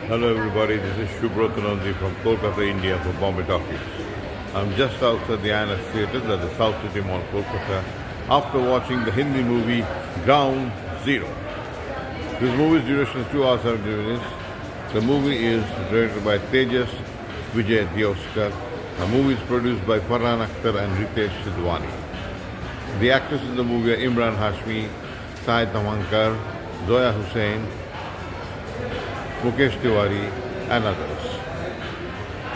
Hello everybody, this is Shubhra Kananji from Kolkata, India for Bombay Talkies. I'm just outside the INOX Theatre at the South City Mall, Kolkata, after watching the Hindi movie Ground Zero. This movie's duration is 2 hours 70 minutes. The movie is directed by Tejas Vijay Dioskar. The movie is produced by Farhan Akhtar and Ritesh Sidhwani. The actors in the movie are Imran Hashmi, Syed Tamankar, Zoya Hussain, Mukesh Tiwari and others.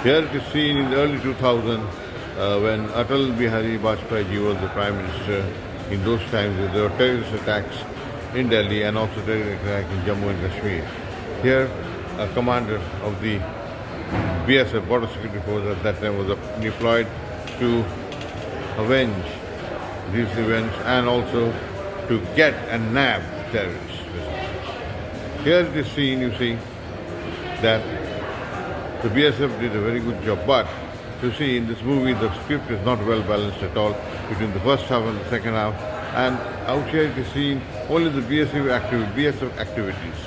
Here it is seen in the early 2000s when Atal Bihari Vajpayee was the Prime Minister. In those times there were terrorist attacks in Delhi and also terrorist attacks in Jammu and Kashmir. Here a commander of the BSF, Border Security Force at that time, was deployed to avenge these events and also to get and nab terrorists. Here it is seen, you see, that the BSF did a very good job, but you see in this movie the script is not well balanced at all between the first half and the second half, and out here it is seen only the BSF activities.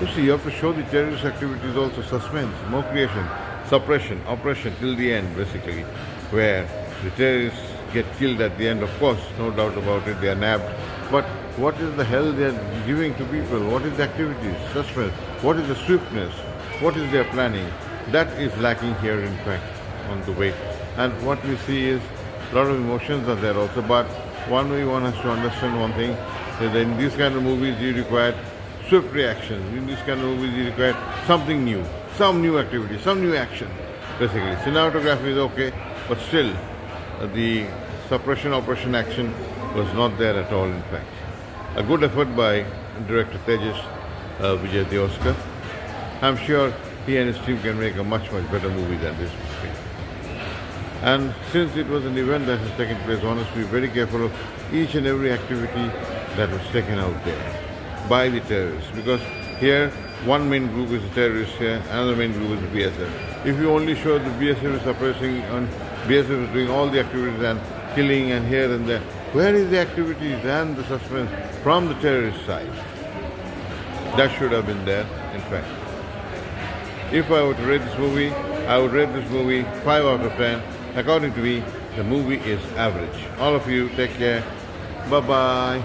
You see, you have to show the terrorist activities also, suspense, more creation, suppression, oppression till the end basically, where the terrorists get killed at the end, of course, no doubt about it, they are nabbed. But what is the hell they are giving to people? What is the activities, suspense? What is the swiftness? What is their planning? That is lacking here, in fact, on the way. And what we see is a lot of emotions are there also. But one has to understand one thing, that in these kind of movies you require swift reactions. In these kind of movies you require something new, some new activity, some new action, basically. Cinematography is okay, but still the suppression operation action was not there at all, in fact. A good effort by director Tejas Vijay Dioskar. I'm sure he and his team can make a much better movie than this movie. And since it was an event that has taken place, one has to be very careful of each and every activity that was taken out there by the terrorists. Because here, one main group is the terrorists here, another main group is the BSF. If you only show the BSF is suppressing and BSF is doing all the activities and killing and here and there, where is the activities and the suspense from the terrorist side? That should have been there, in fact. If I were to rate this movie, I would rate this movie 5 out of 10. According to me, the movie is average. All of you, take care. Bye-bye.